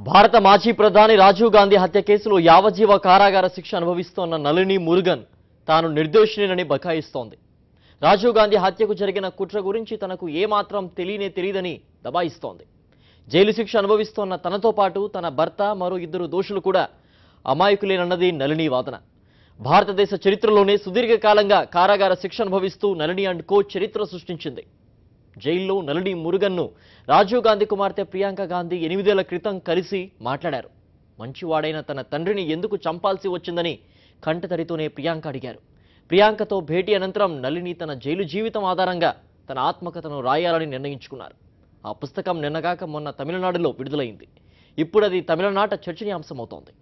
భారత మాజీ ప్రధాని రాజీవ్ గాంధీ హత్య కేసులో యావజ్జీవ కారాగార శిక్ష అనుభవిస్తోన్న నళిని మురుగన్ తాను నిర్దోషినేనని బకాయిస్తోంది. రాజీవ్ గాంధీ హత్యకు జరిగిన కుట్ర గురించి తనకు ఏమాత్రం తెలియదని దబాయిస్తోంది. జైలు శిక్ష అనుభవిస్తోన్న తనతో పాటు తన భర్త మరో ఇద్దరు దోషులు కూడా అమాయకులేనన్నది నళిని వాదన. భారతదేశ చరిత్రలోనే సుదీర్ఘకాలంగా కారాగార శిక్ష అనుభవిస్తూ నళిని అండ్ కో చరిత్ర సృష్టించింది. జైల్లో నళిని మురుగన్ను రాజీవ్ గాంధీ కుమార్తె ప్రియాంక గాంధీ 8 ఏళ్ల క్రితం కలిసి మాట్లాడారు. మంచివాడైన తన తండ్రిని ఎందుకు చంపాల్సి వచ్చిందని కంటతడితోనే ప్రియాంక అడిగారు. ప్రియాంకతో భేటీ అనంతరం నళిని తన జైలు జీవితం ఆధారంగా తన ఆత్మకథను రాయాలని నిర్ణయించుకున్నారు. ఆ పుస్తకం నిన్నగాక మొన్న తమిళనాడులో విడుదలైంది. ఇప్పుడు అది తమిళనాట చర్చనీయాంశమవుతోంది.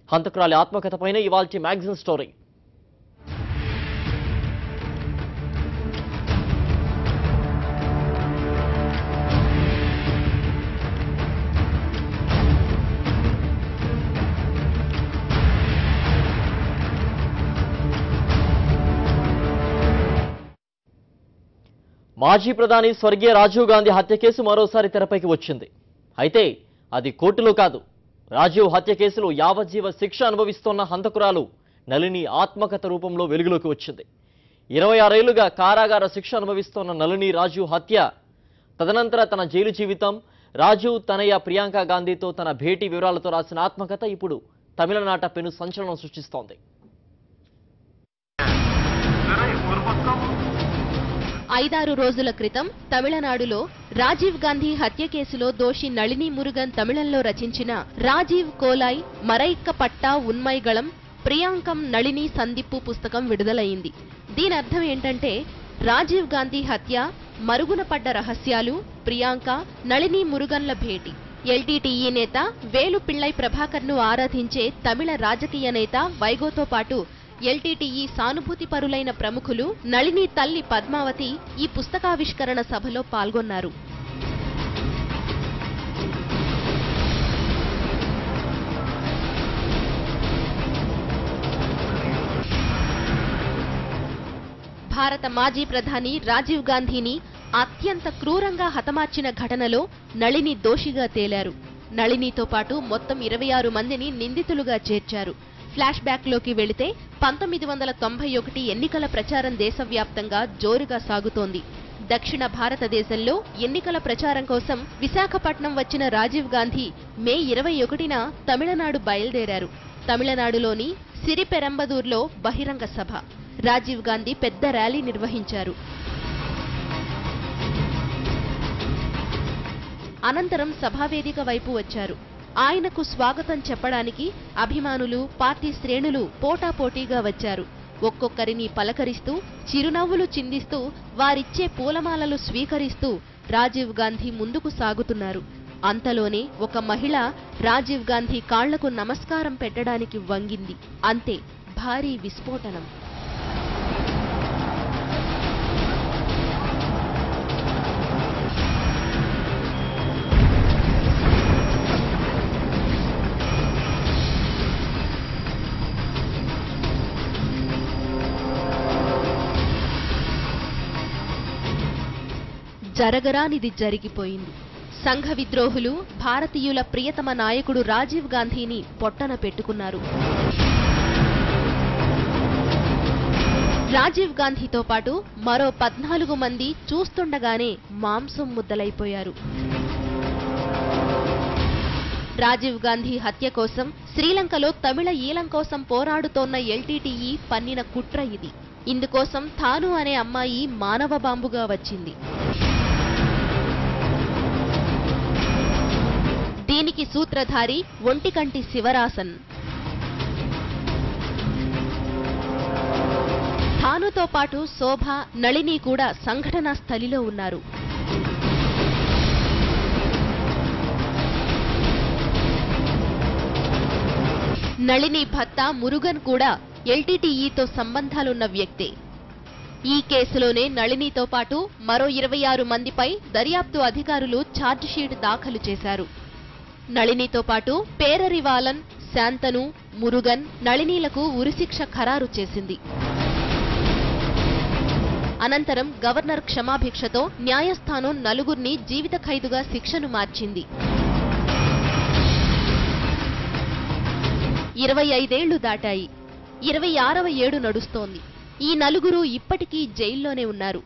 హంతకురాలి ఆత్మకథపైనే ఇవాల్టి మ్యాగజైన్ స్టోరీ. మాజీ ప్రధాని స్వర్గీయ రాజీవ్ గాంధీ హత్య కేసు మరోసారి తెరపైకి వచ్చింది. అయితే అది కోర్టులో కాదు. రాజీవ్ హత్య కేసులో యావజ్జీవ శిక్ష అనుభవిస్తోన్న హంతకురాలు నళిని ఆత్మకథ రూపంలో వెలుగులోకి వచ్చింది. 26 ఏళ్లుగా కారాగార శిక్ష అనుభవిస్తోన్న నళిని రాజీవ్ హత్య, తదనంతర తన జైలు జీవితం, రాజీవ్ తనయ ప్రియాంక గాంధీతో తన భేటీ వివరాలతో రాసిన ఆత్మకథ ఇప్పుడు తమిళనాట పెను సంచలనం సృష్టిస్తోంది. 5-6 రోజుల క్రితం తమిళనాడులో రాజీవ్ గాంధీ హత్య కేసులో దోషి నళిని మురుగన్ తమిళంలో రచించిన రాజీవ్ కోలాయ్ మరైక్క పట్టా ఉన్మైగళం ప్రియాంకం నళిని సందిప్పు పుస్తకం విడుదలైంది. దీని అర్థం ఏంటంటే రాజీవ్ గాంధీ హత్య, మరుగున పడ్డ రహస్యాలు, ప్రియాంక నళిని మురుగన్ల భేటీ. ఎల్టీటీఈ నేత వేలు పిళ్ళై ప్రభాకర్ను ఆరాధించే తమిళ రాజకీయ నేత వైగోతో పాటు ఎల్టీటీఈ సానుభూతి పరులైన ప్రముఖులు, నళిని తల్లి పద్మావతి ఈ పుస్తకావిష్కరణ సభలో పాల్గొన్నారు. భారత మాజీ ప్రధాని రాజీవ్ గాంధీని అత్యంత క్రూరంగా హతమార్చిన ఘటనలో నళిని దోషిగా తేలారు. నళినితో పాటు మొత్తం 26 మందిని నిందితులుగా చేర్చారు. ఫ్లాష్ బ్యాక్లోకి వెళితే 1991 ఎన్నికల ప్రచారం దేశవ్యాప్తంగా జోరుగా సాగుతోంది. దక్షిణ భారతదేశంలో ఎన్నికల ప్రచారం కోసం విశాఖపట్నం వచ్చిన రాజీవ్ గాంధీ మే 21న తమిళనాడు బయలుదేరారు. తమిళనాడులోని సిరిపెరంబదూర్లో బహిరంగ సభ. రాజీవ్ గాంధీ పెద్ద ర్యాలీ నిర్వహించారు. అనంతరం సభావేదిక వైపు వచ్చారు. ఆయనకు స్వాగతం చెప్పడానికి అభిమానులు, పార్టీ శ్రేణులు పోటాపోటీగా వచ్చారు. ఒక్కొక్కరిని పలకరిస్తూ, చిరునవ్వులు చిందిస్తూ, వారిచ్చే పూలమాలలు స్వీకరిస్తూ రాజీవ్ గాంధీ ముందుకు సాగుతున్నారు. అంతలోనే ఒక మహిళ రాజీవ్ గాంధీ కాళ్లకు నమస్కారం పెట్టడానికి వంగింది. అంతే, భారీ విస్ఫోటనం. జరగరానిది జరిగిపోయింది. సంఘ విద్రోహులు భారతీయుల ప్రియతమ నాయకుడు రాజీవ్ గాంధీని పొట్టన పెట్టుకున్నారు. రాజీవ్ గాంధీతో పాటు మరో 14 మంది చూస్తుండగానే మాంసం ముద్దలైపోయారు. రాజీవ్ గాంధీ హత్య కోసం శ్రీలంకలో తమిళ ఈలం కోసం పోరాడుతోన్న ఎల్టీటీఈ పన్నిన కుట్ర ఇది. ఇందుకోసం తాను అనే అమ్మాయి మానవ బాంబుగా వచ్చింది. దీనికి సూత్రధారి ఒంటికంటి శివరాసన్. తానుతో పాటు శోభ, నళిని కూడా సంఘటనా స్థలిలో ఉన్నారు. నళిని భర్త మురుగన్ కూడా ఎల్టీటీఈతో సంబంధాలున్న వ్యక్తే. ఈ కేసులోనే నళినితో పాటు మరో 26 మందిపై దర్యాప్తు అధికారులు ఛార్జిషీట్ దాఖలు చేశారు. నళినితో పాటు పేరరివాలన్, శాంతను, మురుగన్, నళినీలకు ఉరిశిక్ష ఖరారు చేసింది. అనంతరం గవర్నర్ క్షమాభిక్షతో న్యాయస్థానం 4 జీవిత ఖైదుగా శిక్షను మార్చింది. 25 దాటాయి. 26వ ఏడు నడుస్తోంది. ఈ నలుగురు ఇప్పటికీ జైల్లోనే ఉన్నారు.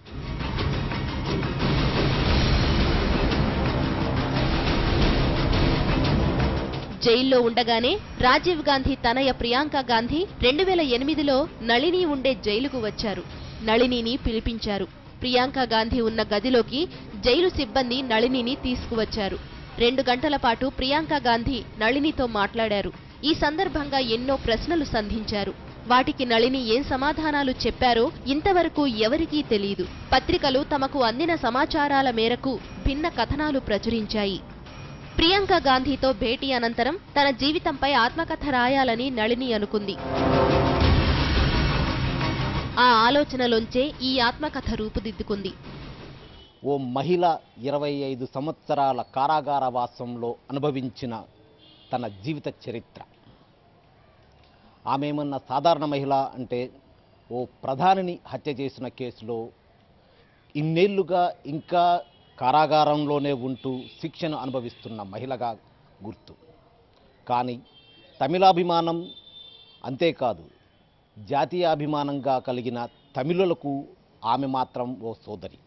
జైల్లో ఉండగానే రాజీవ్ గాంధీ తనయ ప్రియాంక గాంధీ 2008లో నళిని ఉండే జైలుకు వచ్చారు. నళినిని పిలిపించారు. ప్రియాంక గాంధీ ఉన్న గదిలోకి జైలు సిబ్బంది నళినిని తీసుకువచ్చారు. 2 గంటల పాటు ప్రియాంక గాంధీ నళినితో మాట్లాడారు. ఈ సందర్భంగా ఎన్నో ప్రశ్నలు సంధించారు. వాటికి నళిని ఏం సమాధానాలు చెప్పారో ఇంతవరకు ఎవరికీ తెలియదు. పత్రికలు తమకు అందిన సమాచారాల మేరకు భిన్న కథనాలు ప్రచురించాయి. ప్రియాంక గాంధీతో భేటీ అనంతరం తన జీవితంపై ఆత్మకథ రాయాలని నళిని అనుకుంది. ఆ ఆలోచనలోంచే ఈ ఆత్మకథ రూపుదిద్దుకుంది. ఓ మహిళ 25 సంవత్సరాల కారాగార వాసంలో అనుభవించిన తన జీవిత చరిత్ర. ఆమె ఏమన్నా సాధారణ మహిళ అంటే ఓ ప్రధానిని హత్య చేసిన కేసులో ఇన్నేళ్లుగా ఇంకా కారాగారంలోనే ఉంటూ శిక్షను అనుభవిస్తున్న మహిళగా గుర్తు. కానీ తమిళాభిమానం అంతేకాదు జాతీయాభిమానంగా కలిగిన తమిళులకు ఆమె మాత్రం ఓ సోదరి.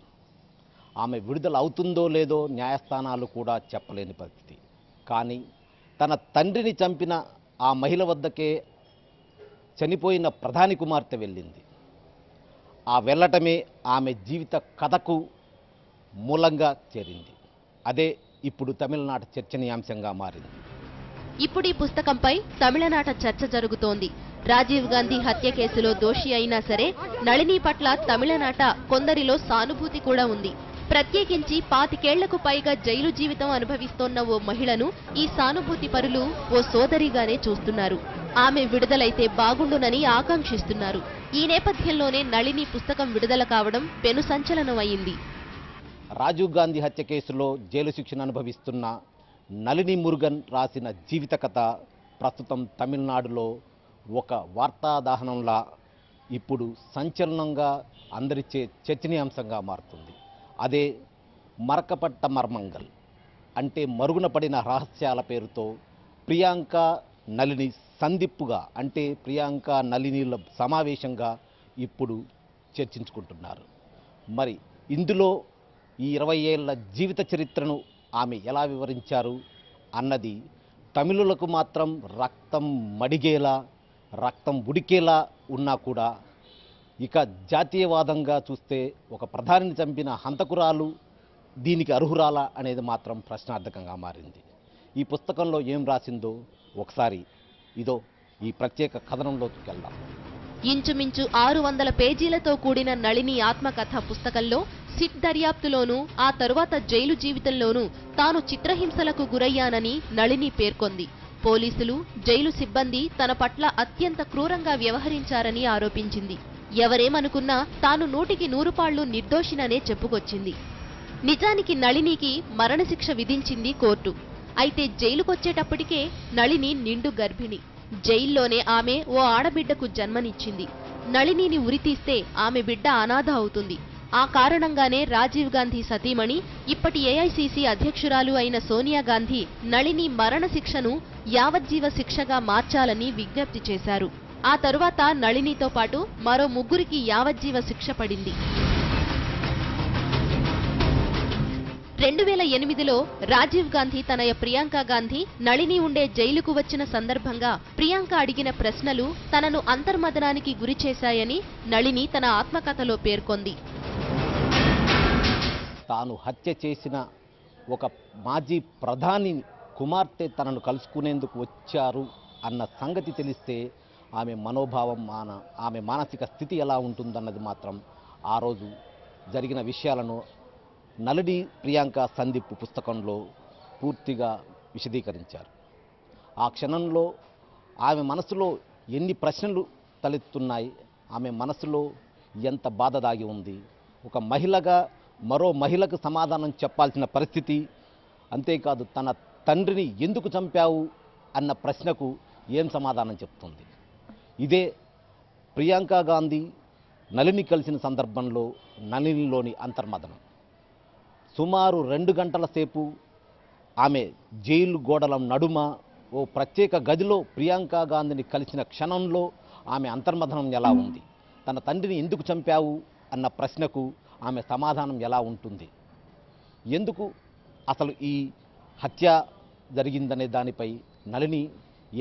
ఆమె విడుదల అవుతుందో లేదో న్యాయస్థానాలు కూడా చెప్పలేని పరిస్థితి. కానీ తన తండ్రిని చంపిన ఆ మహిళ వద్దకే చనిపోయిన ప్రధాని కుమార్తె వెళ్ళింది. ఆ వెళ్ళటమే ఆమె జీవిత కథకు మూలంగా చేరింది. అదే ఇప్పుడు తమిళనాట చర్చనీయాంశంగా మారింది. ఇప్పుడు ఈ పుస్తకంపై తమిళనాట చర్చ జరుగుతోంది. రాజీవ్ గాంధీ హత్య కేసులో దోషి అయినా సరే నళిని పట్ల తమిళనాట కొందరిలో సానుభూతి కూడా ఉంది. ప్రత్యేకించి 25 ఏళ్లకు పైగా జైలు జీవితం అనుభవిస్తోన్న ఓ మహిళను ఈ సానుభూతి పరులు ఓ సోదరిగానే చూస్తున్నారు. ఆమె విడుదలైతే బాగుండునని ఆకాంక్షిస్తున్నారు. ఈ నేపథ్యంలోనే నళిని పుస్తకం విడుదల కావడం పెను సంచలనమైంది. రాజీవ్ గాంధీ హత్య కేసులో జైలు శిక్షను అనుభవిస్తున్న నళిని మురుగన్ రాసిన జీవిత కథ ప్రస్తుతం తమిళనాడులో ఒక వార్తాదాహనంలా ఇప్పుడు సంచలనంగా అందరిచే చర్చనీయాంశంగా మారుతుంది. అదే మరకపట్ట మర్మంగల్ అంటే మరుగున పడిన రహస్యాల పేరుతో ప్రియాంక నళిని సంధిప్పుగా అంటే ప్రియాంక నళినిల సమావేశంగా ఇప్పుడు చర్చించుకుంటున్నారు. మరి ఇందులో ఈ 20 ఏళ్ల జీవిత చరిత్రను ఆమె ఎలా వివరించారు అన్నది తమిళులకు మాత్రం రక్తం మడిగేలా రక్తం ఉడికేలా ఉన్నా కూడా ఇక జాతీయవాదంగా చూస్తే ఒక ప్రధానిని చంపిన హంతకురాలు దీనికి అర్హురాలా అనేది మాత్రం ప్రశ్నార్థకంగా మారింది. ఈ పుస్తకంలో ఏం రాసిందో ఒకసారి ఇదో ఈ ప్రత్యేక కథనంలోకి వెళ్దాం. ఇంచుమించు 600 పేజీలతో కూడిన నళిని ఆత్మకథ పుస్తకంలో సిట్ దర్యాప్తులోనూ ఆ తరువాత జైలు జీవితంలోనూ తాను చిత్రహింసలకు గురయ్యానని నళిని పేర్కొంది. పోలీసులు, జైలు సిబ్బంది తన పట్ల అత్యంత క్రూరంగా వ్యవహరించారని ఆరోపించింది. ఎవరేమనుకున్నా తాను 100కి 100 పాళ్లు నిర్దోషిననే చెప్పుకొచ్చింది. నిజానికి నళినికి మరణశిక్ష విధించింది కోర్టు. అయితే జైలుకొచ్చేటప్పటికే నళిని నిండు గర్భిణి. జైల్లోనే ఆమె ఓ ఆడబిడ్డకు జన్మనిచ్చింది. నళినిని ఉరితీస్తే ఆమె బిడ్డ అనాథ అవుతుంది. ఆ కారణంగానే రాజీవ్ గాంధీ సతీమణి, ఇప్పటి ఏఐసీసీ అధ్యక్షురాలు అయిన సోనియా గాంధీ నళిని మరణశిక్షను యావజ్జీవ శిక్షగా మార్చాలని విజ్ఞప్తి చేశారు. ఆ తరువాత నళినితో పాటు మరో 3కి యావజ్జీవ శిక్ష పడింది. 2008లో రాజీవ్ గాంధీ తనయ ప్రియాంక గాంధీ నళిని ఉండే జైలుకు వచ్చిన సందర్భంగా ప్రియాంక అడిగిన ప్రశ్నలు తనను అంతర్మదనానికి గురిచేశాయని నళిని తన ఆత్మకథలో పేర్కొంది. తాను హత్య చేసిన ఒక మాజీ ప్రధాని కుమార్తె తనను కలుసుకునేందుకు వచ్చారు అన్న సంగతి తెలిస్తే ఆమె మనోభావం ఆమె మానసిక స్థితి ఎలా ఉంటుందన్నది మాత్రం ఆ రోజు జరిగిన విషయాలను నళిని ప్రియాంక సంధిప్పు పుస్తకంలో పూర్తిగా విశదీకరించారు. ఆ క్షణంలో ఆమె మనసులో ఎన్ని ప్రశ్నలు తలెత్తున్నాయి, ఆమె మనసులో ఎంత బాధ దాగి ఉంది, ఒక మహిళగా మరో మహిళకు సమాధానం చెప్పాల్సిన పరిస్థితి, అంతేకాదు తన తండ్రిని ఎందుకు చంపావు అన్న ప్రశ్నకు ఏం సమాధానం చెప్తుంది. ఇదే ప్రియాంక గాంధీ నళిని కలిసిన సందర్భంలో నళినిలోని అంతర్మదనం. సుమారు 2 గంటల సేపు ఆమె జైలు గోడల నడుమ ఓ ప్రత్యేక గదిలో ప్రియాంక గాంధీని కలిసిన క్షణంలో ఆమె అంతర్మథనం ఎలా ఉంది, తన తండ్రిని ఎందుకు చంపావు అన్న ప్రశ్నకు ఆమె సమాధానం ఎలా ఉంటుంది, ఎందుకు అసలు ఈ హత్య జరిగిందనే దానిపై నళిని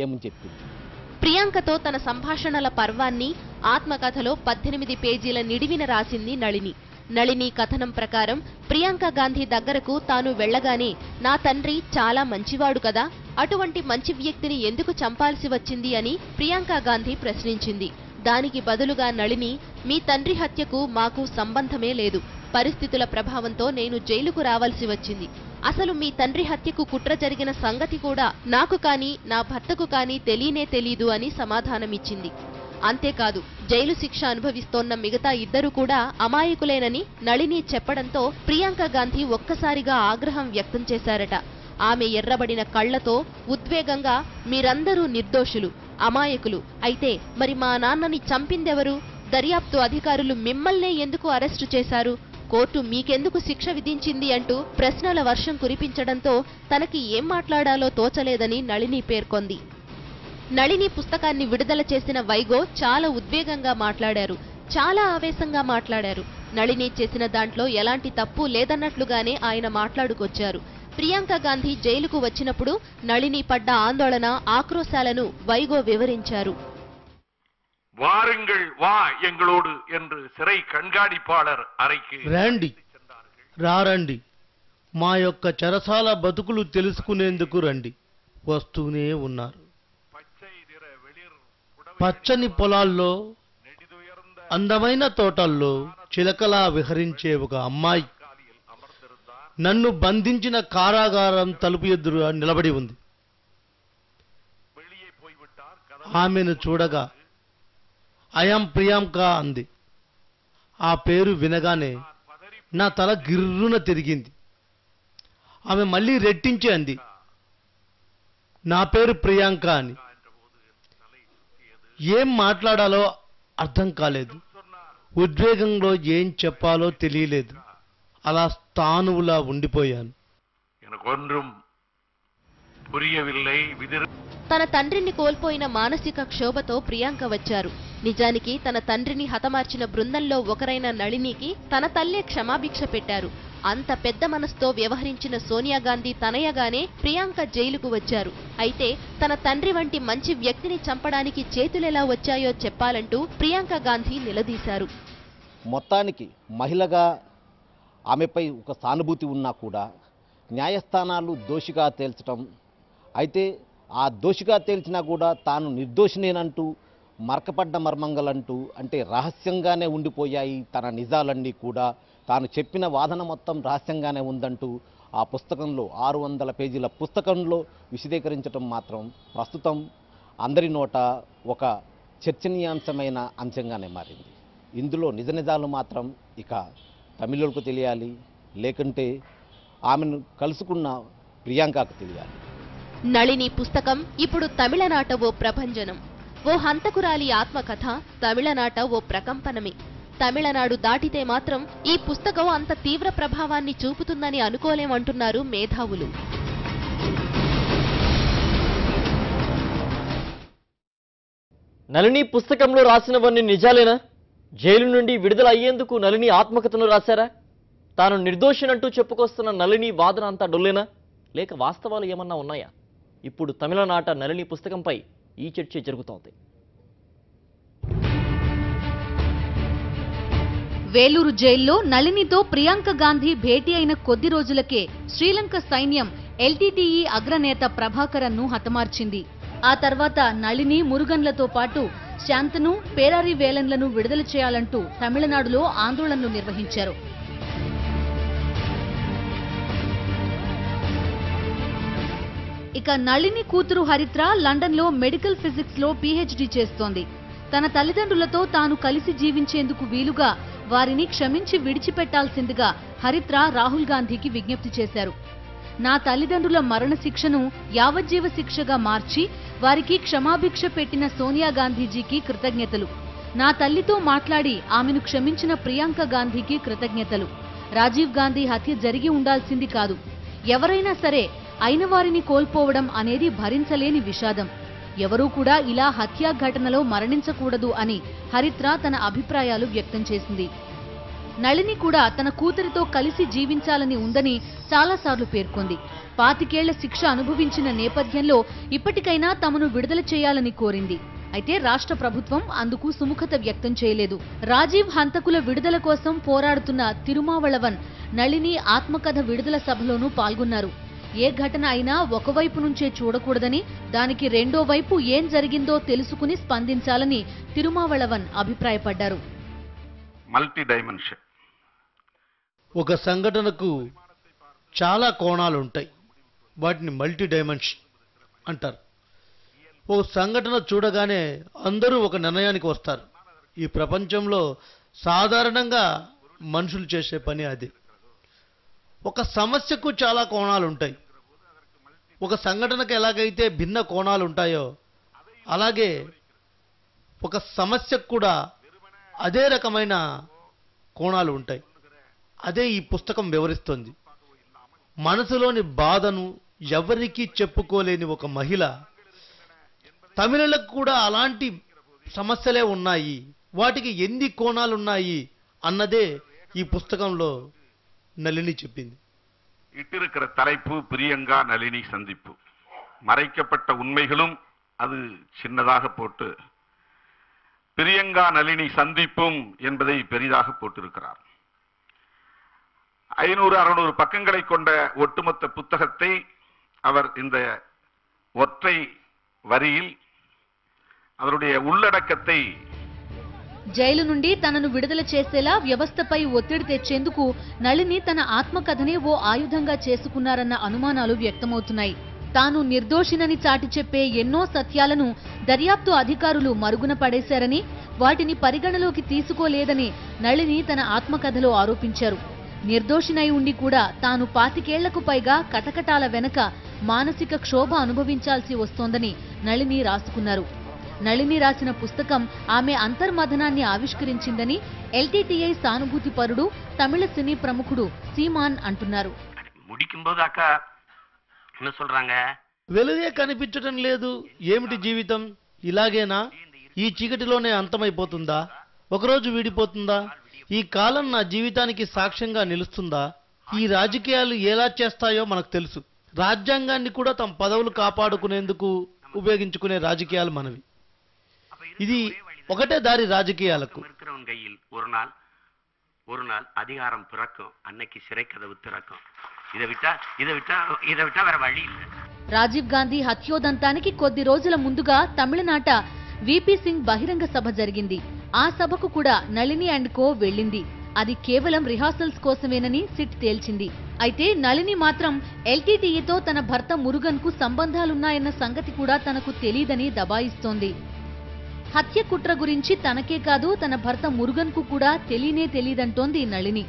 ఏమని చెప్పింది? ప్రియాంకతో తన సంభాషణల పర్వాన్ని ఆత్మకథలో 18 పేజీల నిడివిన రాసింది నళిని. నళిని కథనం ప్రకారం ప్రియాంక గాంధీ దగ్గరకు తాను వెళ్లగానే నా తండ్రి చాలా మంచివాడు కదా, అటువంటి మంచి వ్యక్తిని ఎందుకు చంపాల్సి వచ్చింది అని ప్రియాంక గాంధీ ప్రశ్నించింది. దానికి బదులుగా నళిని, మీ తండ్రి హత్యకు మాకు సంబంధమే లేదు, పరిస్థితుల ప్రభావంతో నేను జైలుకు రావాల్సి వచ్చింది. అసలు మీ తండ్రి హత్యకు కుట్ర జరిగిన సంగతి కూడా నాకు కానీ నా భర్తకు కానీ తెలీదు అని సమాధానమిచ్చింది. అంతేకాదు, జైలు శిక్ష అనుభవిస్తోన్న మిగతా ఇద్దరు కూడా అమాయకులేనని నళిని చెప్పడంతో ప్రియాంక గాంధీ ఒక్కసారిగా ఆగ్రహం వ్యక్తం చేశారట. ఆమె ఎర్రబడిన కళ్లతో ఉద్వేగంగా, మీరందరూ నిర్దోషులు, అమాయకులు, అయితే మరి మా నాన్నని చంపిందెవరు? దర్యాప్తు అధికారులు మిమ్మల్నే ఎందుకు అరెస్టు చేశారు? కోర్టు మీకెందుకు శిక్ష విధించింది అంటూ ప్రశ్నల వర్షం కురిపించడంతో తనకి ఏం మాట్లాడాలో తోచలేదని నళిని పేర్కొంది. నళిని పుస్తకాన్ని విడుదల చేసిన వైగో చాలా ఉద్వేగంగా మాట్లాడారు, చాలా ఆవేశంగా మాట్లాడారు. నళిని చేసిన దాంట్లో ఎలాంటి తప్పు లేదన్నట్లుగానే ఆయన మాట్లాడుకొచ్చారు. ప్రియాంక గాంధీ జైలుకు వచ్చినప్పుడు నళిని పడ్డ ఆందోళన, ఆక్రోశాలను వైగో వివరించారు. வாருங்கள் வா எங்களோடு என்று சிறை கண்காணிப்பாளர் அறைக்கு రండి మా యొక్క చెరసాల బతుకులు తెలుసుకునేందుకు రండి. వస్తూనే ఉన్నారు. పచ్చని పొలాల్లో, అందమైన తోటల్లో చిలకలా విహరించే ఒక అమ్మాయి నన్ను బంధించిన కారాగారం తలుపు ఎదురుగా నిలబడి ఉంది. ఆమెను చూడగా ఐయామ్ ప్రియాంక అంది. ఆ పేరు వినగానే నా తల గిర్రున తిరిగింది. ఆమె మళ్ళీ రెట్టించి అంది, నా పేరు ప్రియాంక అని. ఏం మాట్లాడాలో అర్థం కాలేదు. ఉద్వేగంలో ఏం చెప్పాలో తెలియలేదు. అలా స్థానువులా ఉండిపోయాను. తన తండ్రిని కోల్పోయిన మానసిక క్షోభతో ప్రియాంక వచ్చారు. నిజానికి తన తండ్రిని హతమార్చిన బృందంలో ఒకరైన నళినికి తన తల్లే క్షమాభిక్ష పెట్టారు. అంత పెద్ద మనసుతో వ్యవహరించిన సోనియా గాంధీ తనయగానే ప్రియాంక జైలుకు వచ్చారు. అయితే తన తండ్రి వంటి మంచి వ్యక్తిని చంపడానికి చేతులెలా వచ్చాయో చెప్పాలంటూ ప్రియాంక గాంధీ నిలదీశారు. మొత్తానికి మహిళగా ఆమెపై ఒక సానుభూతి ఉన్నా కూడా న్యాయస్థానాలు దోషిగా తేల్చటం, అయితే ఆ దోషిగా తేల్చినా కూడా తాను నిర్దోషినేనంటూ మరకపడ్డ మర్మంగలంటూ, అంటే రహస్యంగానే ఉండిపోయాయి తన నిజాలన్నీ కూడా, తాను చెప్పిన వాదన మొత్తం రహస్యంగానే ఉందంటూ ఆ పుస్తకంలో 600 పేజీల పుస్తకంలో విశదీకరించడం మాత్రం ప్రస్తుతం అందరి నోట ఒక చర్చనీయాంశమైన అంశంగానే మారింది. ఇందులో నిజ నిజాలు మాత్రం ఇక తమిళులకు తెలియాలి, లేకుంటే ఆమెను కలుసుకున్న ప్రియాంకకు తెలియాలి. నళిని పుస్తకం ఇప్పుడు తమిళనాట ఓ ప్రభంజనం, ఓ హంతకురాలి ఆత్మకథ, తమిళనాట ఓ ప్రకంపనమే. తమిళనాడు దాటితే మాత్రం ఈ పుస్తకం అంత తీవ్ర ప్రభావాన్ని చూపుతుందని అనుకోలేమంటున్నారు మేధావులు. నళిని పుస్తకంలో రాసినవన్నీ నిజాలేనా? జైలు నుండి విడుదల అయ్యేందుకు నళిని ఆత్మకథను రాశారా? తాను నిర్దోషినంటూ చెప్పుకొస్తున్న నళిని వాదన అంతా డొల్లేనా, లేక వాస్తవాలు ఏమన్నా ఉన్నాయా? ఇప్పుడు తమిళనాట నళిని పుస్తకంపై ఈ చర్చ జరుగుతోంది. వేలూరు జైల్లో నళినితో ప్రియాంక గాంధీ భేటీ అయిన కొద్ది రోజులకే శ్రీలంక సైన్యం ఎల్టీటీఈ అగ్రనేత ప్రభాకరన్ను హతమార్చింది. ఆ తర్వాత నళిని, మురుగన్లతో పాటు శాంతను, పేరారి వేలన్లను విడుదల చేయాలంటూ తమిళనాడులో ఆందోళనలు నిర్వహించారు. ఇక నళిని కూతురు హరిత్ర లండన్లో మెడికల్ ఫిజిక్స్ లో పీహెచ్డీ చేస్తోంది. తన తల్లిదండ్రులతో తాను కలిసి జీవించేందుకు వీలుగా వారిని క్షమించి విడిచిపెట్టాల్సిందిగా హరిత్ర రాహుల్ గాంధీకి విజ్ఞప్తి చేశారు. నా తల్లిదండ్రుల మరణ శిక్షను యావజ్జీవ శిక్షగా మార్చి వారికి క్షమాభిక్ష పెట్టిన సోనియా గాంధీజీకి కృతజ్ఞతలు. నా తల్లితో మాట్లాడి ఆమెను క్షమించిన ప్రియాంక గాంధీకి కృతజ్ఞతలు. రాజీవ్ గాంధీ హత్య జరిగి ఉండాల్సింది కాదు. ఎవరైనా సరే అయిన వారిని కోల్పోవడం అనేది భరించలేని విషాదం. ఎవరూ కూడా ఇలా హత్యా ఘటనలో మరణించకూడదు అని హరిత్ర తన అభిప్రాయాలు వ్యక్తం చేసింది. నళిని కూడా తన కూతురితో కలిసి జీవించాలని ఉందని చాలాసార్లు పేర్కొంది. 25 ఏళ్ల శిక్ష అనుభవించిన నేపథ్యంలో ఇప్పటికైనా తమను విడుదల చేయాలని కోరింది. అయితే రాష్ట్ర ప్రభుత్వం అందుకు సుముఖత వ్యక్తం చేయలేదు. రాజీవ్ హంతకుల విడుదల కోసం పోరాడుతున్న తిరుమావళవన్ నళిని ఆత్మకథ విడుదల సభలోనూ పాల్గొన్నారు. ఏ ఘటన అయినా ఒకవైపు నుంచే చూడకూడదని, దానికి రెండో వైపు ఏం జరిగిందో తెలుసుకుని స్పందించాలని తిరుమావళవన్ అభిప్రాయపడ్డారు. Multi dimension. ఒక సంఘటనకు చాలా కోణాలు ఉంటాయి, వాటిని మల్టీ డైమెన్షన్ అంటారు. ఓ సంఘటన చూడగానే అందరూ ఒక నిర్ణయానికి వస్తారు. ఈ ప్రపంచంలో సాధారణంగా మనుషులు చేసే పని అది. ఒక సమస్యకు చాలా కోణాలు ఉంటాయి. ఒక సంఘటనకు ఎలాగైతే భిన్న కోణాలు ఉంటాయో అలాగే ఒక సమస్యకు కూడా అదే రకమైన కోణాలు ఉంటాయి. అదే ఈ పుస్తకం వివరిస్తుంది. మనసులోని బాధను ఎవరికీ చెప్పుకోలేని ఒక మహిళ, తమిళలకు కూడా అలాంటి సమస్యలే ఉన్నాయి, వాటికి ఎన్ని కోణాలున్నాయి అన్నదే ఈ పుస్తకంలో నళిని చెప్పింది. இட்டிருக்கிற தலைப்பு பிரியங்கா நளினி சந்திப்பு. மறைக்கப்பட்ட உண்மைகளும் அது சின்னதாக போட்டு பிரியங்கா நளினி சந்திப்பும் என்பதை பெரிதாக போட்டிருக்கிறார். 500-600 பக்கங்களை கொண்ட ஒட்டுமொத்த புத்தகத்தை அவர் இந்த ஒற்றை வரியில் அவருடைய உள்ளடக்கத்தை జైలు నుండి తనను విడుదల చేసేలా వ్యవస్థపై ఒత్తిడి తెచ్చేందుకు నళిని తన ఆత్మకథనే ఓ ఆయుధంగా చేసుకున్నారన్న అనుమానాలు వ్యక్తమవుతున్నాయి. తాను నిర్దోషినని చాటి చెప్పే ఎన్నో సత్యాలను దర్యాప్తు అధికారులు మరుగున పడేశారని, వాటిని పరిగణలోకి తీసుకోలేదని నళిని తన ఆత్మకథలో ఆరోపించారు. నిర్దోషినై ఉండి కూడా తాను 25 ఏళ్లకు పైగా కటకటాల వెనక మానసిక క్షోభ అనుభవించాల్సి వస్తోందని నళిని రాసుకున్నారు. నళిని రాసిన పుస్తకం ఆమె అంతర్మథనాన్ని ఆవిష్కరించిందని ఎల్టీటీఐ సానుభూతి పరుడు, తమిళ సినీ ప్రముఖుడు సీమాన్ అంటున్నారు. వెలుగే కనిపించడం లేదు, ఏమిటి జీవితం ఇలాగేనా? ఈ చీకటిలోనే అంతమైపోతుందా? ఒకరోజు వీడిపోతుందా? ఈ కాలం నా జీవితానికి సాక్ష్యంగా నిలుస్తుందా? ఈ రాజకీయాలు ఎలా చేస్తాయో మనకు తెలుసు. రాజ్యాంగాన్ని కూడా తమ పదవులు కాపాడుకునేందుకు ఉపయోగించుకునే రాజకీయాలు మనవి. ఇది ఒకటే దారి రాజకీయాలకు. ஒரு நாள் அதிகாரம் பிறக்கும், அன்னைக்கு சிறை கதவு திறக்கும். இதை விட்டா வேற வழி இல்லை. రాజీవ్ గాంధీ హత్యోదంతానికి కొద్ది రోజుల ముందుగా తమిళనాట విపి సింగ్ బహిరంగ సభ జరిగింది. ఆ సభకు కూడా నళిని అండ్ కో వెళ్ళింది. అది కేవలం రిహార్సల్స్ కోసమేనని సిట్ తేల్చింది. అయితే నళిని మాత్రం ఎల్టీటీఈతో తన భర్త మురుగన్ కు సంబంధాలున్నాయన్న సంగతి కూడా తనకు తెలీదని దబాయిస్తోంది. హత్య కుట్ర గురించి తనకే కాదు, తన భర్త మురుగన్ కు కూడా తెలీదంటోంది నళిని.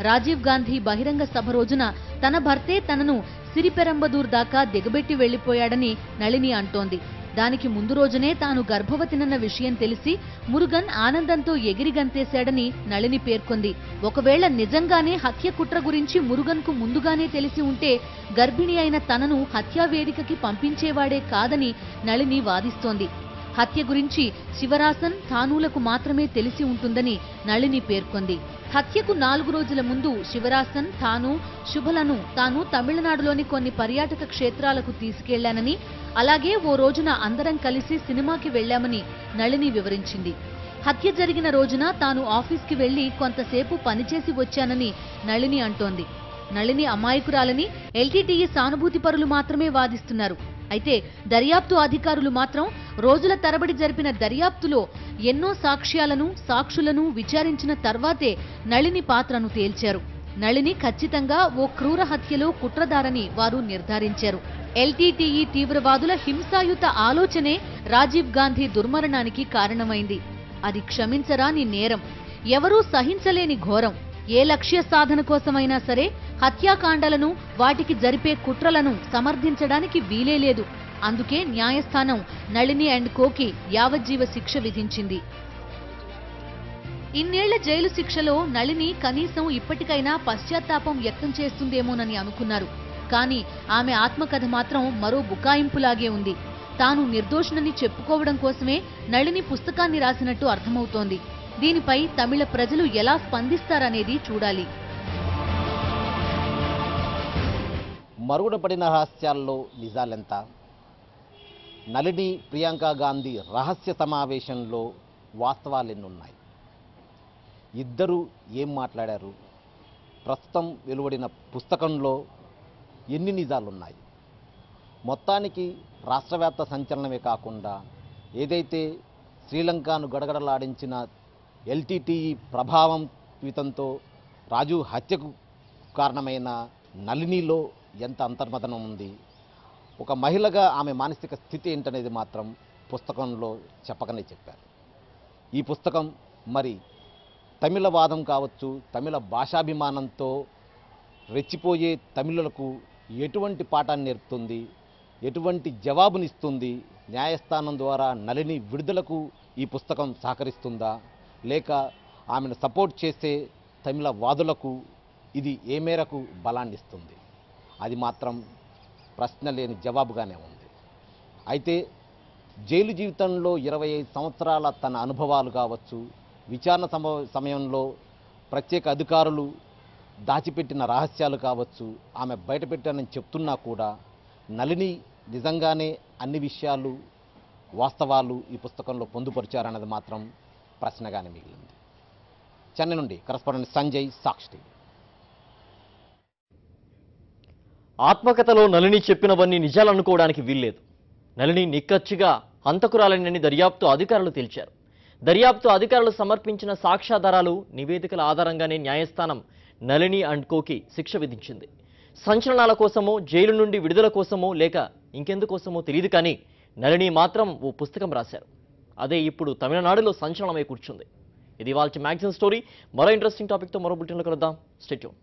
రాజీవ్ గాంధీ బహిరంగ సభ రోజున తన భర్తే తనను సిరిపెరంబదూర్ దాకా దిగబెట్టి వెళ్లిపోయాడని నళిని అంటోంది. దానికి ముందు రోజునే తాను గర్భవతినన్న విషయం తెలిసి మురుగన్ ఆనందంతో ఎగిరిగంతేశాడని నళిని పేర్కొంది. ఒకవేళ నిజంగానే హత్య కుట్ర గురించి మురుగన్ కు ముందుగానే తెలిసి ఉంటే గర్భిణి అయిన తనను హత్యా వేదికకి పంపించేవాడే కాదని నళిని వాదిస్తోంది. హత్య గురించి శివరాసన్, థానూలకు మాత్రమే తెలిసి ఉంటుందని నళిని పేర్కొంది. హత్యకు 4 రోజుల ముందు శివరాసన్, థాను, శుభలను తాను తమిళనాడులోని కొన్ని పర్యాటక క్షేత్రాలకు తీసుకెళ్లానని, అలాగే ఓ రోజున అందరం కలిసి సినిమాకి వెళ్లామని నళిని వివరించింది. హత్య జరిగిన రోజున తాను ఆఫీస్కి వెళ్లి కొంతసేపు పనిచేసి వచ్చానని నళిని అంటోంది. నళిని అమాయకురాలని ఎల్టీటీఈ సానుభూతి పరులు మాత్రమే వాదిస్తున్నారు. అయితే దర్యాప్తు అధికారులు మాత్రం రోజుల తరబడి జరిపిన దర్యాప్తులో ఎన్నో సాక్షులను విచారించిన తర్వాతే నళిని పాత్రను తేల్చారు. నళిని ఖచ్చితంగా ఓ క్రూర హత్యలో కుట్రదారని వారు నిర్ధారించారు. ఎల్టీటీఈ తీవ్రవాదుల హింసాయుత ఆలోచనే రాజీవ్ గాంధీ దుర్మరణానికి కారణమైంది. అది క్షమించరాని నేరం, ఎవరూ సహించలేని ఘోరం. ఏ లక్ష్య సాధన కోసమైనా సరే హత్యాకాండలను, వాటికి జరిపే కుట్రలను సమర్థించడానికి వీలే లేదు. అందుకే న్యాయస్థానం నళిని అండ్ కోకి యావజ్జీవ శిక్ష విధించింది. ఇన్నేళ్ల జైలు శిక్షలో నళిని కనీసం ఇప్పటికైనా పశ్చాత్తాపం వ్యక్తం చేస్తుందేమోనని అనుకున్నారు. కానీ ఆమె ఆత్మకథ మాత్రం మరో బుకాయింపులాగే ఉంది. తాను నిర్దోషునని చెప్పుకోవడం కోసమే నళిని పుస్తకాన్ని రాసినట్టు అర్థమవుతోంది. దీనిపై తమిళ ప్రజలు ఎలా స్పందిస్తారనేది చూడాలి. మరుగున పడిన రహస్యాల్లో నిజాలెంత? నళిని ప్రియాంక గాంధీ రహస్య సమావేశంలో వాస్తవాలెన్నున్నాయి? ఇద్దరు ఏం మాట్లాడారు? ప్రస్తుతం వెలువడిన పుస్తకంలో ఎన్ని నిజాలున్నాయి? మొత్తానికి రాష్ట్రవ్యాప్త సంచలనమే కాకుండా ఏదైతే శ్రీలంకను గడగడలాడించిన ఎల్టీటీఈ ప్రభావంతో రాజు హత్యకు కారణమైన నళినిలో ఎంత అంతర్మథనం ఉంది, ఒక మహిళగా ఆమె మానసిక స్థితి ఏంటనేది మాత్రం పుస్తకంలో చెప్పకనే చెప్పారు. ఈ పుస్తకం మరి తమిళ వాదం కావచ్చు, తమిళ భాషాభిమానంతో రెచ్చిపోయే తమిళులకు ఎటువంటి పాఠాన్ని నేర్పుతుంది, ఎటువంటి జవాబునిస్తుంది, న్యాయస్థానం ద్వారా నళిని విడుదలకు ఈ పుస్తకం సహకరిస్తుందా, లేక ఆమెను సపోర్ట్ చేసే తమిళ వాదులకు ఇది ఏ మేరకు బలాన్ని ఇస్తుంది? అది మాత్రం ప్రశ్న లేని జవాబుగానే ఉంది. అయితే జైలు జీవితంలో 25 సంవత్సరాల తన అనుభవాలు కావచ్చు, విచారణ సమయంలో ప్రత్యేక అధికారులు దాచిపెట్టిన రహస్యాలు కావచ్చు, ఆమె బయటపెట్టానని చెప్తున్నా కూడా నళిని నిజంగానే అన్ని విషయాలు వాస్తవాలు ఈ పుస్తకంలో పొందుపరిచారన్నది మాత్రం ప్రశ్నగానే మిగిలింది. చెన్నై నుండి కరెస్పాండెంట్ సంజయ్, సాక్షి టీవీ. ఆత్మకథలో నళిని చెప్పినవన్నీ నిజాలనుకోవడానికి వీల్లేదు. నళిని నిక్కచ్చిగా హంతకురాలనని దర్యాప్తు అధికారులు తేల్చారు. దర్యాప్తు అధికారులు సమర్పించిన సాక్ష్యాధారాలు, నివేదికల ఆధారంగానే న్యాయస్థానం నళిని అండ్ కోకి శిక్ష విధించింది. సంచలనాల కోసమో, జైలు నుండి విడుదల కోసమో, లేక ఇంకెందుకోసమో తెలియదు, కానీ నళిని మాత్రం ఓ పుస్తకం రాశారు. అదే ఇప్పుడు తమిళనాడులో సంచలనమై కూర్చుంది. ఇది ఇవాల్టి మ్యాగజైన్ స్టోరీ. మరో ఇంట్రెస్టింగ్ టాపిక్తో మరో బులెటిన్లో కలుద్దాం. Stay tune.